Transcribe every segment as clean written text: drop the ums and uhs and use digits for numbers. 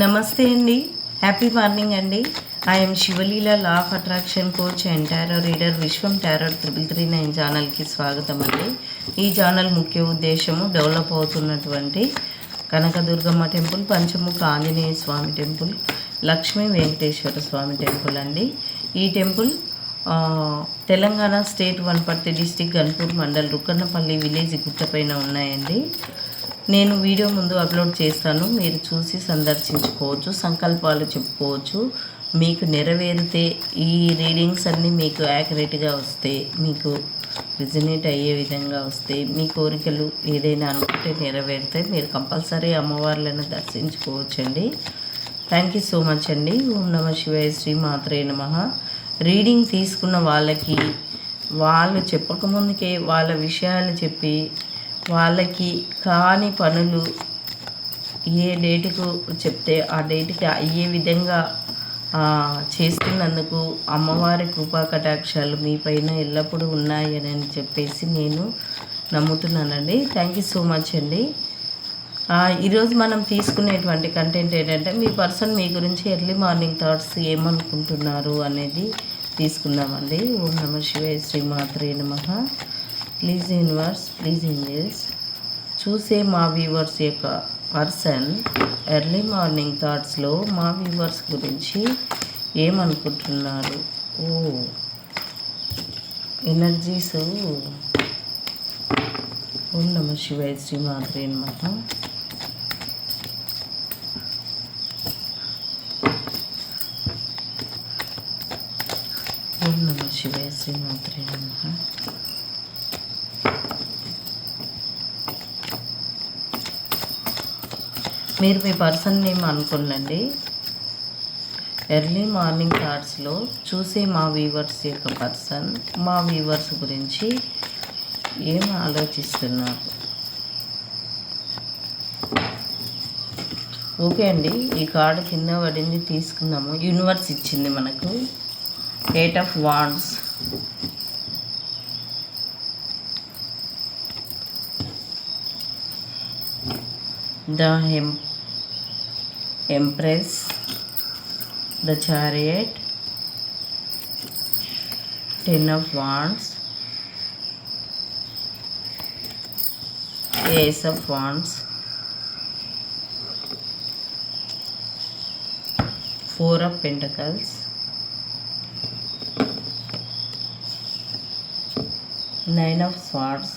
నమస్తే అండి, happy morning అండి. I'm Sivaleela, law of attraction coach and tarot reader. Vishwam tarot 3339 ఛానల్కి స్వాగతం అండి. ఈ ఛానల్ ముఖ్య ఉద్దేశము డెవలప్ అవుతున్నటువంటి Kanakadurgamma temple, Panchamukha Anjaneya Swamy temple, Lakshmi Venkateswara Swamy temple అండి. ఈ temple Telangana state, Wanaparthy district, Ganpur mandal, Rukkannapalli village గుట్టపైన ఉన్నాయండి. నేను వీడియో ముందు అప్లోడ్ చేస్తాను, మీరు చూసి సందర్శించుకోవచ్చు, సంకల్పాలు చెప్పుకోవచ్చు. మీకు నెరవేరితే ఈ రీడింగ్స్ అన్నీ మీకు యాక్యురేట్గా వస్తే, మీకు రిజనేట్ అయ్యే విధంగా వస్తే, మీ కోరికలు ఏదైనా అనుకుంటే నెరవేరితే మీరు కంపల్సరీ అమ్మవార్లను దర్శించుకోవచ్చండి. థ్యాంక్ యూ సో మచ్ అండి. ఓం నమ శివాయ, శ్రీ మాత్రే నమః. రీడింగ్ తీసుకున్న వాళ్ళకి వాళ్ళు చెప్పకముందుకే వాళ్ళ విషయాలు చెప్పి వాళ్ళకి కాని పనులు ఏ డేటుకు చెప్తే ఆ డేటుకి అయ్యే విధంగా చేస్తున్నందుకు అమ్మవారి కృపా కటాక్షాలు మీ పైన ఎల్లప్పుడూ ఉన్నాయని చెప్పేసి నేను నమ్ముతున్నానండి. థ్యాంక్ యూ సో మచ్ అండి. ఈరోజు మనం తీసుకునేటువంటి కంటెంట్ ఏంటంటే, మీ పర్సన్ మీ గురించి ఎర్లీ మార్నింగ్ థాట్స్ ఏమనుకుంటున్నారు అనేది తీసుకుందామండి. ఓం నమ శివాయ, శ్రీ మాత్రే నమః. ప్లీజ్ యూనివర్స్, ప్లీజ్ ఏంజెల్స్, చూసే మా వ్యూవర్స్ యొక్క పర్సన్ ఎర్లీ మార్నింగ్ థాట్స్లో మా వ్యూవర్స్ గురించి ఏమనుకుంటున్నారు. ఎనర్జీస్. ఓం నమ శివాయ, శ్రీ మాత్రే నమః. ఓం నమ శివాయ, శ్రీ మాత్రే నమః. మీరు మీ పర్సన్ నేమ్ అనుకోండి. ఎర్లీ మార్నింగ్ థాట్స్లో చూసే మా వ్యూవర్స్ యొక్క పర్సన్ మా వ్యూవర్స్ గురించి ఏం ఆలోచిస్తున్నారు. ఓకే అండి, ఈ కార్డు కింద పడింది, తీసుకుందాము. యూనివర్స్ ఇచ్చింది మనకు 8 of Wands, the Empress, the Chariot, 10 of Wands, Ace of Wands, 4 of Pentacles, 9 of Swords,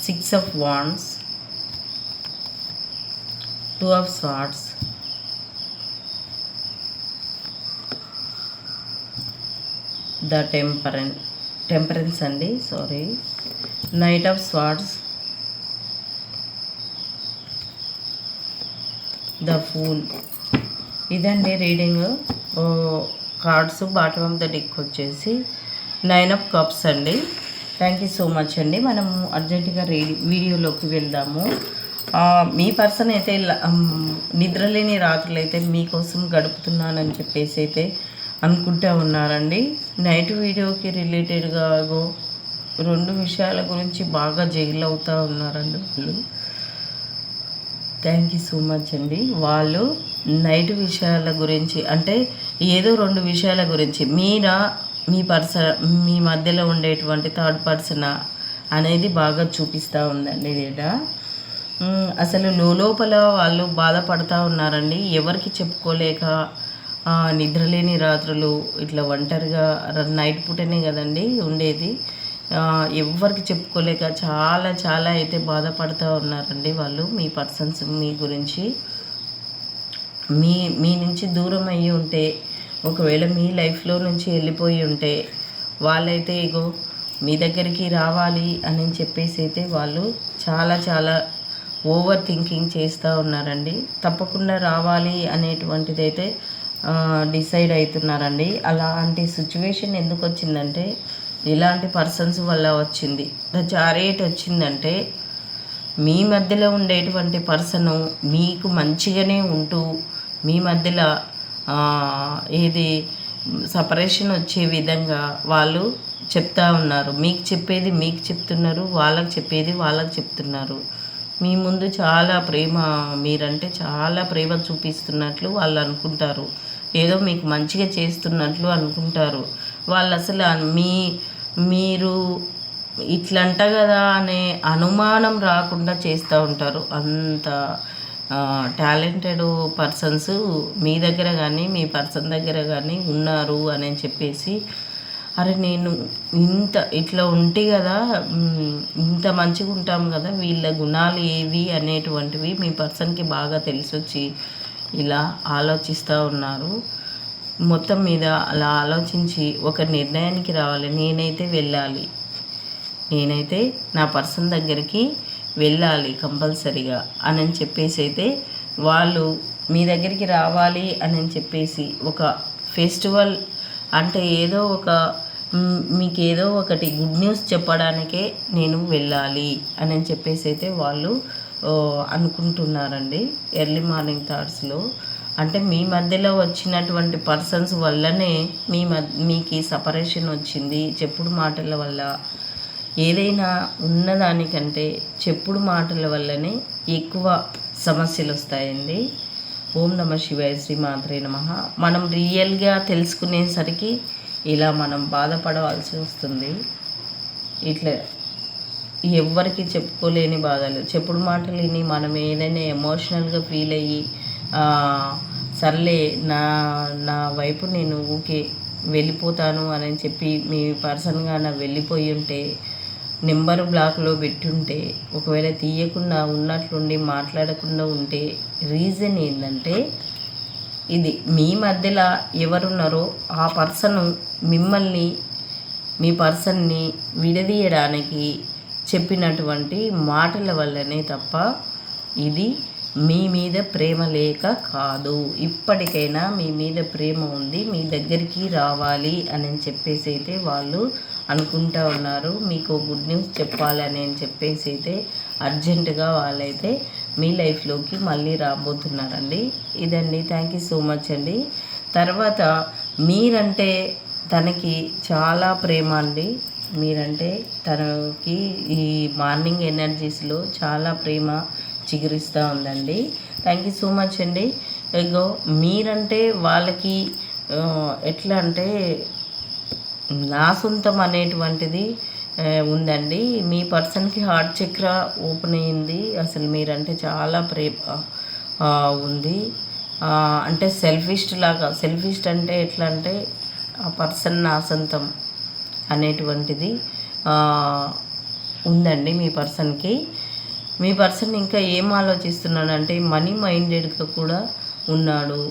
6 of Wands, 2 of Swords, the Temperance అండి, sorry, Knight of Swords, the Fool. ఇదండి reading. Cards bottom of the deck వచ్చేసి 9 of Cups అండి. Thank you so much అండి. మనము అర్జెంటుగా వీడియోలోకి వెళ్దాము. మీ person అయితే నిద్రలేని రాత్రులు అయితే మీకోసం గడుపుతున్నానని చెప్పేసి అయితే అనుకుంటూ ఉన్నారండి. నైట్ వీడియోకి రిలేటెడ్గా 2 విషయాల గురించి బాగా జైలు అవుతూ ఉన్నారండి వాళ్ళు. థ్యాంక్ యూ సో మచ్ అండి. వాళ్ళు నైట్ విషయాల గురించి అంటే ఏదో 2 విషయాల గురించి మీ పర్సన్ మీ మధ్యలో ఉండేటువంటి థర్డ్ పర్సన్ అనేది బాగా చూపిస్తూ ఉందండి. లేదా అసలు లోపల వాళ్ళు బాధపడుతూ ఉన్నారండి. ఎవరికి చెప్పుకోలేక నిద్రలేని రాత్రులు ఇట్లా ఒంటరిగా నైట్ పూటనే కదండి ఉండేది. ఎవరికి చెప్పుకోలేక చాలా చాలా అయితే బాధపడుతూ ఉన్నారండి వాళ్ళు. మీ పర్సన్స్ మీ గురించి మీ నుంచి దూరం అయ్యి ఉంటే, ఒకవేళ మీ లైఫ్లో నుంచి వెళ్ళిపోయి ఉంటే వాళ్ళైతే ఇగో మీ దగ్గరికి రావాలి అని చెప్పేసి అయితే వాళ్ళు చాలా చాలా ఓవర్ థింకింగ్ చేస్తూ ఉన్నారండి. తప్పకుండా రావాలి అనేటువంటిది అయితే డిసైడ్ అవుతున్నారండి. అలాంటి సిచ్యువేషన్ ఎందుకు వచ్చిందంటే, ఇలాంటి పర్సన్స్ వల్ల వచ్చింది. ద చారియట్ వచ్చిందంటే మీ మధ్యలో ఉండేటువంటి పర్సను మీకు మంచిగానే ఉంటూ మీ మధ్యలో ఏది సపరేషన్ వచ్చే విధంగా వాళ్ళు చెప్తా ఉన్నారు. మీకు చెప్పేది మీకు చెప్తున్నారు, వాళ్ళకి చెప్పేది వాళ్ళకి చెప్తున్నారు. మీ ముందు చాలా ప్రేమ, మీరంటే చాలా ప్రేమ చూపిస్తున్నట్లు వాళ్ళు అనుకుంటారు. ఏదో మీకు మంచిగా చేస్తున్నట్లు అనుకుంటారు. వాళ్ళు అసలు మీరు ఇట్లంట కదా అనే అనుమానం రాకుండా చేస్తూ ఉంటారు. అంత టాలెంటెడ్ పర్సన్స్ మీ దగ్గర కానీ మీ పర్సన్ దగ్గర కానీ ఉన్నారు అని చెప్పేసి, అరే నేను ఇట్లా ఉంటే కదా ఇంత మంచిగా ఉంటాం కదా, వీళ్ళ గుణాలు ఏవి అనేటువంటివి మీ పర్సన్కి బాగా తెలిసొచ్చి ఇలా ఆలోచిస్తూ ఉన్నారు. మొత్తం మీద అలా ఆలోచించి ఒక నిర్ణయానికి రావాలి. నేనైతే నా పర్సన్ దగ్గరికి వెళ్ళాలి కంపల్సరీగా అని చెప్పేసి అయితే వాళ్ళు మీ దగ్గరికి రావాలి అని చెప్పేసి ఒక ఫెస్టివల్ అంటే మీకు ఏదో ఒకటి గుడ్ న్యూస్ చెప్పడానికే నేను వెళ్ళాలి అని చెప్పేసి అయితే వాళ్ళు అనుకుంటున్నారండి. ఎర్లీ మార్నింగ్ థాట్స్లో అంటే మీ మధ్యలో వచ్చినటువంటి పర్సన్స్ వల్లనే మీకు సపరేషన్ వచ్చింది. చెప్పుడు మాటల వల్ల ఏదైనా ఉన్నదానికంటే చెప్పుడు మాటల వల్లనే ఎక్కువ సమస్యలు వస్తాయండి. ఓం నమ శివాయ, శ్రీ మాత్రే నమః. మనం రియల్గా తెలుసుకునేసరికి ఇలా మనం బాధపడవలసి వస్తుంది. ఇట్లా ఎవ్వరికి చెప్పుకోలేని బాధలు, చెప్పుడు మాటలు విని మనం ఏదైనా ఎమోషనల్గా ఫీల్ అయ్యి సర్లే నా వైపు నేను ఊకే వెళ్ళిపోతాను అని చెప్పి మీ పర్సన్గా నా వెళ్ళిపోయి ఉంటే, నెంబర్ బ్లాక్లో పెట్టుంటే, ఒకవేళ తీయకుండా ఉన్నట్లుండి మాట్లాడకుండా ఉంటే రీజన్ ఏంటంటే ఇది మీ మధ్యలో ఎవరున్నారో ఆ పర్సను మిమ్మల్ని మీ పర్సన్ని విడదీయడానికి చెప్పినటువంటి మాటల వల్లనే తప్ప ఇది మీ మీద ప్రేమ లేక కాదు. ఇప్పటికైనా మీ మీద ప్రేమ ఉంది, మీ దగ్గరికి రావాలి అని చెప్పేసి అయితే వాళ్ళు అనుకుంటూ ఉన్నారు. మీకు గుడ్ న్యూస్ చెప్పాలని చెప్పేసి అయితే అర్జెంటుగా వాళ్ళైతే మీ లైఫ్లోకి మళ్ళీ రాబోతున్నారండి. ఇదండి. థ్యాంక్ యూ సో మచ్ అండి. తర్వాత మీరంటే తనకి చాలా ప్రేమ అండి. మీరంటే తనకి ఈ మార్నింగ్ ఎనర్జీస్లో చాలా ప్రేమ చిగురిస్తూ ఉందండి. థ్యాంక్ యూ సో మచ్ అండి. ఇగో మీరంటే వాళ్ళకి ఎట్లా అంటే నా సొంతం అనేటువంటిది ఉందండి. మీ పర్సన్కి హార్ట్ చక్ర ఓపెన్ అయ్యింది. అసలు మీరంటే చాలా ప్రేమ ఉంది. అంటే సెల్ఫిస్ట్ అంటే ఎట్లా అంటే ఆ పర్సన్ నా సొంతం అనేటువంటిది ఉందండి మీ పర్సన్కి. మీ పర్సన్ ఇంకా ఏం ఆలోచిస్తున్నాడంటే మనీ మైండెడ్గా కూడా ఉన్నారు.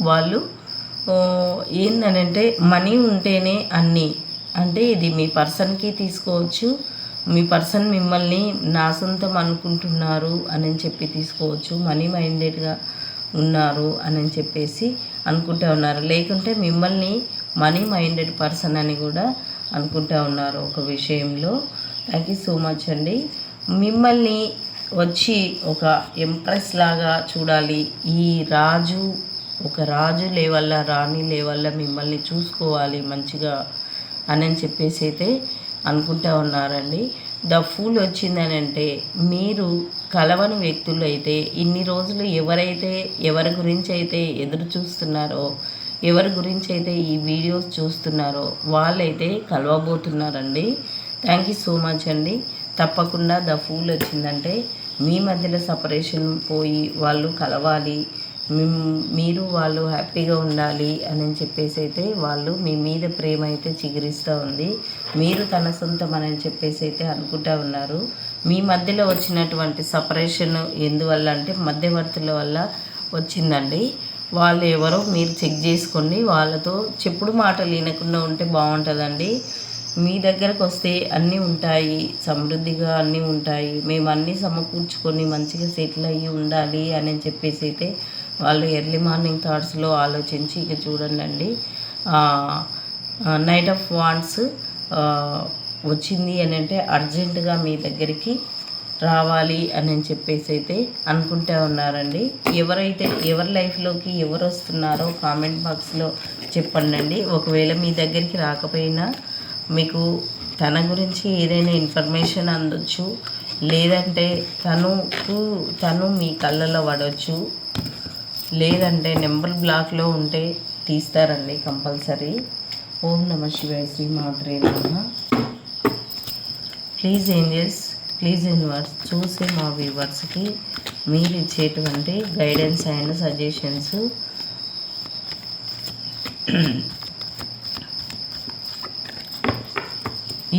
వాళ్ళు ఏందనంటే మనీ ఉంటేనే అన్నీ, అంటే ఇది మీ పర్సన్కి తీసుకోవచ్చు. మీ పర్సన్ మిమ్మల్ని నా సొంతం అనుకుంటున్నారు అని చెప్పి తీసుకోవచ్చు. మనీ మైండెడ్గా ఉన్నారు అని చెప్పేసి అనుకుంటూ ఉన్నారు. లేకుంటే మిమ్మల్ని మనీ మైండెడ్ పర్సన్ అని కూడా అనుకుంటూ ఉన్నారు ఒక విషయంలో. థ్యాంక్ యూ సో మచ్ అండి. మిమ్మల్ని వచ్చి ఒక ఎంప్రెస్ లాగా చూడాలి. ఒక రాజు లేవల్ల రాణి లేవల్ల మిమ్మల్ని చూసుకోవాలి మంచిగా అని చెప్పేసి అయితే అనుకుంటూ ఉన్నారండి. ద ఫూల్ వచ్చిందని అంటే మీరు కలవని వ్యక్తులు అయితే ఇన్ని రోజులు ఎవరి గురించి అయితే ఎదురు చూస్తున్నారో, ఎవరి గురించి అయితే ఈ వీడియోస్ చూస్తున్నారో వాళ్ళైతే కలవబోతున్నారండి. థ్యాంక్ యూ సో మచ్ అండి. తప్పకుండా ద ఫూల్ వచ్చిందంటే మీ మధ్యలో సపరేషన్ పోయి వాళ్ళు కలవాలి, మీరు వాళ్ళు హ్యాపీగా ఉండాలి అని చెప్పేసి అయితే వాళ్ళు మీ మీద ప్రేమ అయితే చిగురిస్తూ ఉంది. మీరు తన సొంతం అని చెప్పేసి అయితే అనుకుంటూ ఉన్నారు. మీ మధ్యలో వచ్చినటువంటి సపరేషన్ ఎందువల్ల అంటే మధ్యవర్తుల వల్ల వచ్చిందండి. వాళ్ళు ఎవరో మీరు చెక్ చేసుకోండి. వాళ్ళతో చెప్పుడు మాటలు వినకుండా ఉంటే బాగుంటుందండి. మీ దగ్గరకు వస్తే అన్నీ ఉంటాయి, సమృద్ధిగా అన్నీ ఉంటాయి, మేము అన్నీ సమకూర్చుకొని మంచిగా సెటిల్ అయ్యి ఉండాలి అని చెప్పేసి అయితే వాళ్ళు ఎర్లీ మార్నింగ్ థాట్స్లో ఆలోచించి ఇక చూడండి నైట్ ఆఫ్ వాండ్స్ వచ్చింది అని అంటే అర్జెంటుగా మీ దగ్గరికి రావాలి అని చెప్పేసి అయితే అనుకుంటూ ఉన్నారండి. ఎవరి లైఫ్లోకి ఎవరు వస్తున్నారో కామెంట్ బాక్స్లో చెప్పండి. ఒకవేళ మీ దగ్గరికి రాకపోయినా మీకు తన గురించి ఏదైనా ఇన్ఫర్మేషన్ అందొచ్చు, లేదంటే తను మీ కళ్ళలో పడవచ్చు, లేదంటే నెంబర్ బ్లాక్లో ఉంటే తీస్తారండి కంపల్సరీ. ఓం నమ శివాయ, శ్రీ మాత్రే నమః. ప్లీజ్ ఏంజల్స్, ప్లీజ్ యూనివర్స్, చూసే మా వ్యూవర్స్కి మీరు ఇచ్చేటువంటి గైడెన్స్ అండ్ సజెషన్స్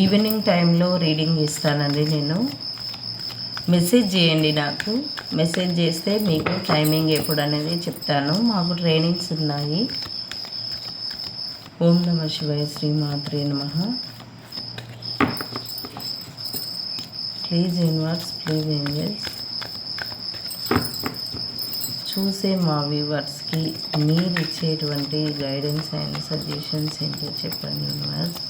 ఈవినింగ్ టైంలో రీడింగ్ ఇస్తానండి నేను. మెసేజ్ చేయండి, నాకు మెసేజ్ చేస్తే మీకు టైమింగ్ ఎప్పుడు అనేది చెప్తాను. మాకు ట్రైనింగ్స్ ఉన్నాయి. ఓం నమ శివాయ, శ్రీ మాత్రే నమః. ప్లీజ్ యూనివర్స్, ప్లీజ్ ఏంజల్స్, చూసే మా వ్యూవర్స్కి మీరు ఇచ్చేటువంటి గైడెన్స్ అండ్ సజెషన్స్ ఏంటో చెప్పండి యూనివర్స్.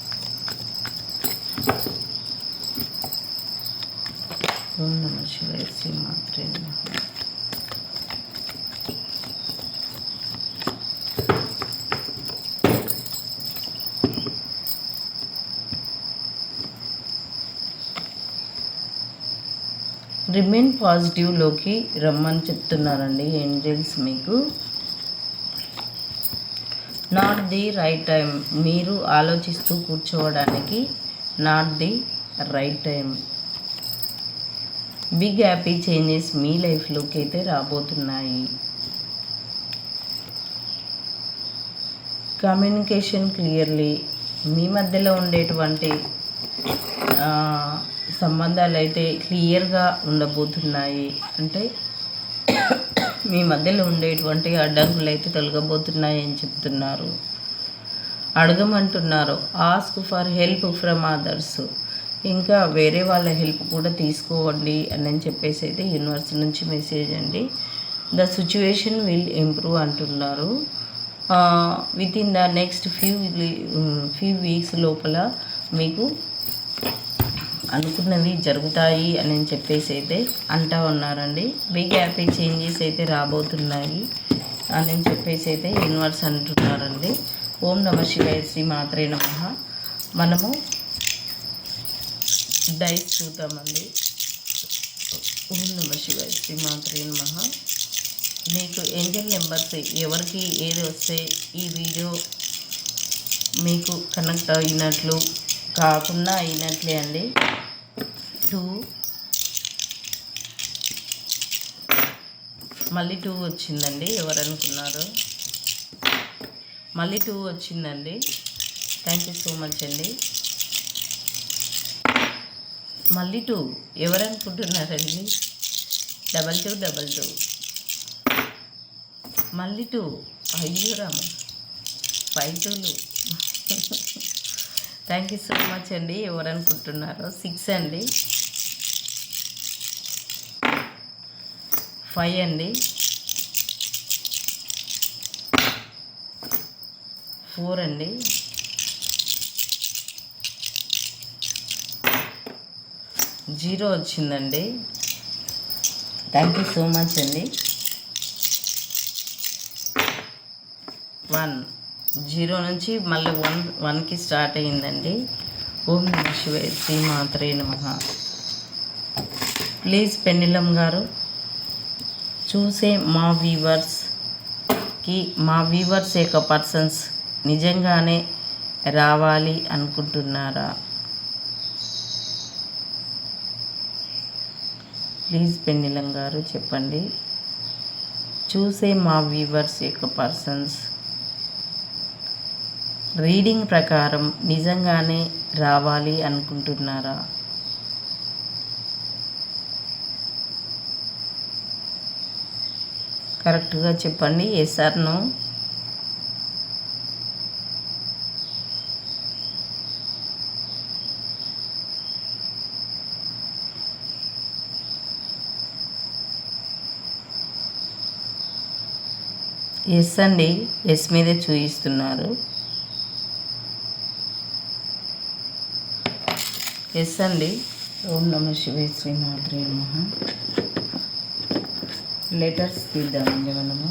ఓం నమ శివాయ, శ్రీ మాత్రే నమః. రిమైన్ పాజిటివ్లోకి రమ్మని చెప్తున్నారండి ఏంజల్స్ మీకు. నాట్ ది రైట్ టైం, మీరు ఆలోచిస్తూ కూర్చోవడానికి not the right time. Big happy changes మీ లైఫ్లోకి అయితే రాబోతున్నాయి. కమ్యూనికేషన్ క్లియర్లీ, మీ మధ్యలో ఉండేటువంటి సంబంధాలు అయితే క్లియర్గా ఉండబోతున్నాయి. అంటే మీ మధ్యలో ఉండేటువంటి అడ్డంకులు అయితే తొలగబోతున్నాయి అని చెప్తున్నారు. అడగమంటున్నారు. Ask for help from others, ఇంకా వేరే వాళ్ళ హెల్ప్ కూడా తీసుకోవండి అని చెప్పేసి అయితే యూనివర్స్ నుంచి మెసేజ్ అండి. ద సిచ్యువేషన్ విల్ ఇంప్రూవ్ అంటున్నారు. With in the next few weeks లోపల మీకు అనుకున్నవి జరుగుతాయి అని చెప్పేసి అయితే అంటూ ఉన్నారండి. బిగ్ హ్యాపీ చేంజెస్ అయితే రాబోతున్నాయి అని చెప్పేసి అయితే యూనివర్స్ అంటున్నారండి. ఓం నమ శివాయ, శ్రీ మాత్రే నమః. మనము డైస్ చూద్దామండి. ఓం నమ శివాయ, శ్రీ మాత్రే నమః. మీకు ఏంజల్ నెంబర్స్ ఎవరికి ఏది వస్తే ఈ వీడియో మీకు కనెక్ట్ అయినట్లు కాకుండా అయినట్లే అండి. 2 మళ్ళీ 2 వచ్చిందండి. ఎవరు అనుకున్నారు? మళ్ళీ 2 వచ్చిందండి. థ్యాంక్ యూ సో మచ్ అండి. మళ్ళీ 2 ఎవరు అనుకుంటున్నారండి? 2222 మళ్ళీ 2. అయ్యో రామ, 5 2లు. థ్యాంక్ యూ సో మచ్ అండి. ఎవరు అనుకుంటున్నారో? 6 అండి, 5 అండి, 4 అండి, 0 వచ్చిందండి. థ్యాంక్ యూ సో మచ్ అండి. 1 0 నుంచి మళ్ళీ 1కి స్టార్ట్ అయ్యిందండి. ఓం నమ శివాయ, శ్రీ మాత్రే నమః. ప్లీజ్ పెన్నిలం గారు, చూసే మా వ్యూవర్స్ యొక్క పర్సన్స్ నిజంగానే రావాలి అనుకుంటున్నారా? ప్లీజ్ పెన్నిలం గారు చెప్పండి. చూసే మా వ్యూవర్స్ యొక్క పర్సన్స్ రీడింగ్ ప్రకారం నిజంగానే రావాలి అనుకుంటున్నారా? కరెక్ట్గా చెప్పండి. Yes or no. ఎస్ అండి, ఎస్ మీదే చూపిస్తున్నారు. ఎస్ అండి. ఓం నమ శివాయ, శ్రీ మాత్రే నమః. లెటర్స్ తీద్దామండి మనము.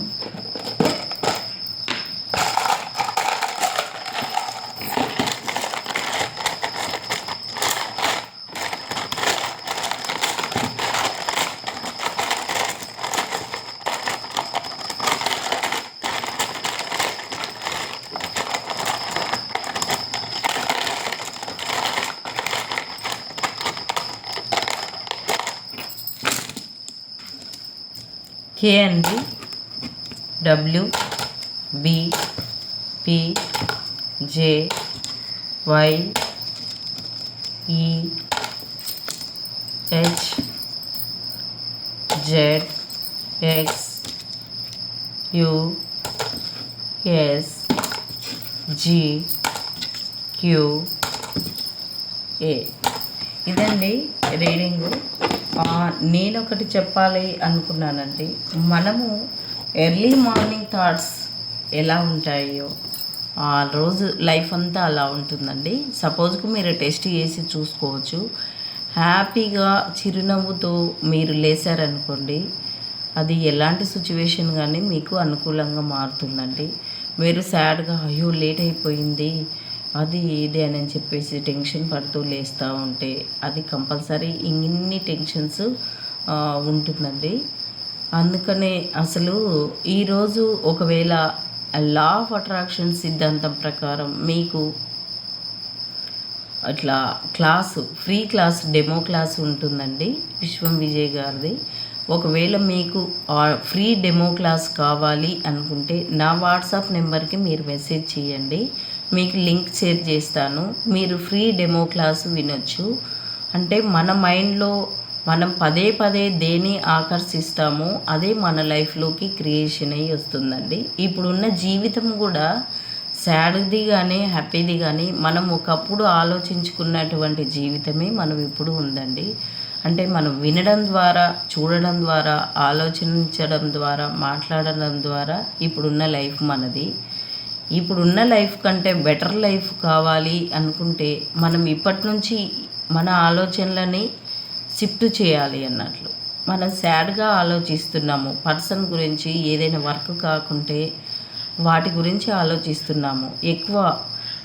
కే అండి W B P J Y E H Z X U S G Q A. ఇదండి రీడింగు. నేను ఒకటి చెప్పాలి అనుకున్నానండి. మనము ఎర్లీ మార్నింగ్ థాట్స్ ఎలా ఉంటాయో ఆ రోజు లైఫ్ అంతా అలా ఉంటుందండి. సపోజ్కు మీరు టెస్ట్ చేసి చూసుకోవచ్చు. హ్యాపీగా చిరునవ్వుతో మీరు లేసారనుకోండి, అది ఎలాంటి సిచ్యువేషన్ కానీ మీకు అనుకూలంగా మారుతుందండి. మీరు సాడ్గా అయ్యో లేట్ అయిపోయింది అది ఇది అని చెప్పేసి టెన్షన్ పడుతూ లేస్తూ ఉంటే అది కంపల్సరీ ఇన్ని టెన్షన్స్ ఉంటుందండి. అందుకనే అసలు ఈరోజు ఒకవేళ లా ఆఫ్ అట్రాక్షన్ సిద్ధాంతం ప్రకారం మీకు అట్లా ఫ్రీ క్లాస్ డెమో క్లాస్ ఉంటుందండి విశ్వం విజయ్ గారిది. ఒకవేళ మీకు ఫ్రీ డెమో క్లాస్ కావాలి అనుకుంటే నా వాట్సాప్ నెంబర్కి మీరు మెసేజ్ చేయండి, మీకు లింక్ షేర్ చేస్తాను. మీరు ఫ్రీ డెమో క్లాస్ వినొచ్చు. అంటే మన మైండ్లో మనం పదే పదే దేన్ని ఆకర్షిస్తామో అదే మన లైఫ్లోకి క్రియేషన్ అయ్యి వస్తుందండి. ఇప్పుడున్న జీవితం కూడా సాడ్ది కానీ హ్యాపీది కానీ మనం ఒకప్పుడు ఆలోచించుకున్నటువంటి జీవితమే మనం ఇప్పుడు ఉందండి. అంటే మనం వినడం ద్వారా, చూడడం ద్వారా, ఆలోచించడం ద్వారా, మాట్లాడడం ద్వారా ఇప్పుడున్న లైఫ్ మనది. ఇప్పుడున్న లైఫ్ కంటే బెటర్ లైఫ్ కావాలి అనుకుంటే మనం ఇప్పటి నుంచి మన ఆలోచనలని షిఫ్ట్ చేయాలి అన్నట్లు. మనం సాడ్గా ఆలోచిస్తున్నాము, పర్సన్ గురించి ఏదైనా వర్క్ కాకుంటే వాటి గురించి ఆలోచిస్తున్నాము. ఎక్కువ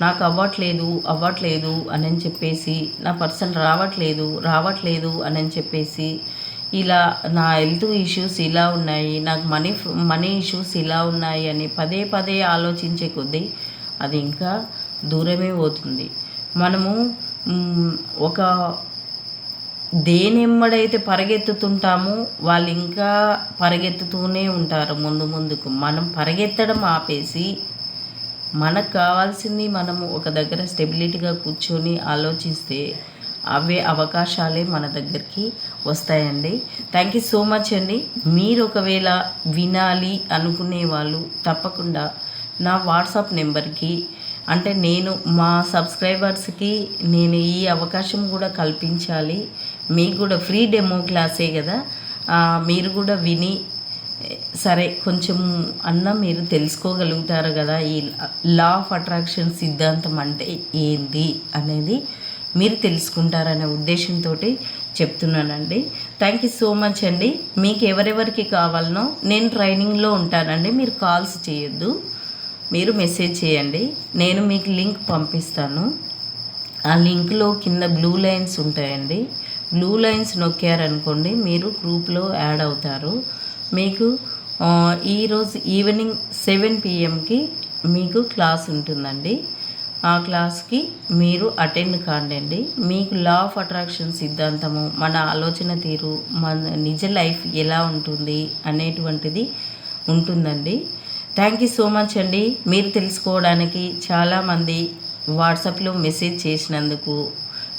నాకు అవ్వట్లేదు అని చెప్పేసి, నా పర్సన్ రావట్లేదు అని చెప్పేసి, ఇలా నా హెల్త్ ఇష్యూస్ ఇలా ఉన్నాయి, నాకు మనీ ఇష్యూస్ ఇలా ఉన్నాయి అని పదే పదే ఆలోచించే కొద్దీ అది ఇంకా దూరమే పోతుంది. మనము ఒక దేనెమ్మడైతే పరిగెత్తుతుంటామో వాళ్ళు ఇంకా పరిగెత్తుతూనే ఉంటారు ముందుకు. మనం పరిగెత్తడం ఆపేసి మనకు కావాల్సింది మనము ఒక దగ్గర స్టెబిలిటీగా కూర్చొని ఆలోచిస్తే అవే అవకాశాలే మన దగ్గరికి వస్తాయండి. థ్యాంక్ యూ సో మచ్ అండి. మీరు ఒకవేళ వినాలి అనుకునే వాళ్ళు తప్పకుండా నా వాట్సాప్ నెంబర్కి, అంటే నేను మా సబ్స్క్రైబర్స్కి నేను ఈ అవకాశం కూడా కల్పించాలి. మీకు కూడా ఫ్రీ డెమో క్లాసే కదా, మీరు కూడా విని సరే కొంచెం మీరు తెలుసుకోగలుగుతారు కదా ఈ లా ఆఫ్ అట్రాక్షన్ సిద్ధాంతం అంటే ఏంది అనేది మీరు తెలుసుకుంటారనే ఉద్దేశంతో చెప్తున్నానండి. థ్యాంక్ యూ సో మచ్ అండి. మీకు ఎవరెవరికి కావాలనో నేను ట్రైనింగ్లో ఉంటానండి. మీరు కాల్స్ చేయొద్దు, మీరు మెసేజ్ చేయండి, నేను మీకు లింక్ పంపిస్తాను. ఆ లింక్లో కింద బ్లూ లైన్స్ ఉంటాయండి. బ్లూ లైన్స్ నొక్కారనుకోండి మీరు గ్రూప్లో యాడ్ అవుతారు. మీకు ఈరోజు ఈవినింగ్ 7 PM మీకు క్లాస్ ఉంటుందండి. ఆ క్లాస్కి మీరు అటెండ్ కాండి. మీకు లా ఆఫ్ అట్రాక్షన్ సిద్ధాంతము, మన ఆలోచన తీరు, మన నిజ లైఫ్ ఎలా ఉంటుంది అనేటువంటిది ఉంటుందండి. థ్యాంక్ యూ సో మచ్ అండి. మీరు తెలుసుకోవడానికి చాలామంది వాట్సాప్లో మెసేజ్ చేసినందుకు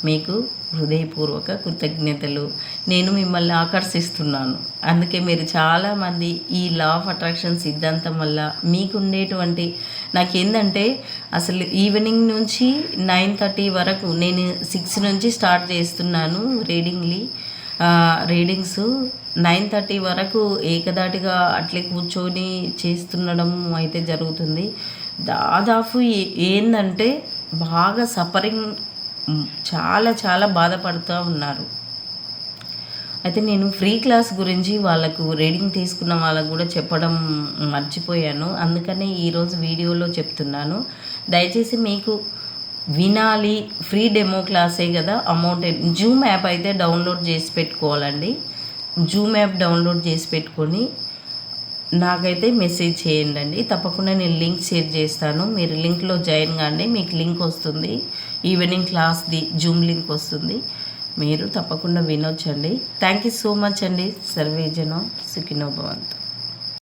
మీకు హృదయపూర్వక కృతజ్ఞతలు. నేను మిమ్మల్ని ఆకర్షిస్తున్నాను, అందుకే మీరు చాలామంది ఈ లా ఆఫ్ అట్రాక్షన్ సిద్ధాంతం వల్ల మీకుండేటువంటి నాకేందంటే అసలు ఈవినింగ్ నుంచి 9:30 వరకు నేను 6 నుంచి స్టార్ట్ చేస్తున్నాను రీడింగ్స్. 9:30 వరకు ఏకదాటిగా అట్లే కూర్చొని చేస్తుండడం అయితే జరుగుతుంది. దాదాపు ఏందంటే బాగా సఫరింగ్, చాలా బాధపడుతూ ఉన్నారు. అయితే నేను ఫ్రీ క్లాస్ గురించి వాళ్ళకు రీడింగ్ తీసుకున్న వాళ్ళకు కూడా చెప్పడం మర్చిపోయాను. అందుకనే ఈరోజు వీడియోలో చెప్తున్నాను. దయచేసి మీకు వినాలి, ఫ్రీ డెమో క్లాసే కదా, అమౌంట్ జూమ్ యాప్ అయితే డౌన్లోడ్ చేసి పెట్టుకోవాలండి. జూమ్ యాప్ డౌన్లోడ్ చేసి పెట్టుకొని నాకైతే మెసేజ్ చేయండి. తప్పకుండా నేను లింక్ షేర్ చేస్తాను. మీరు లింక్లో జాయిన్ కాండి, మీకు లింక్ వస్తుంది. ఈవినింగ్ క్లాస్ది జూమ్ లింక్ వస్తుంది, మీరు తప్పకుండా వినొచ్చండి. థ్యాంక్ యూ సో మచ్ అండి. సర్వేజనో సుఖినో భవంతు.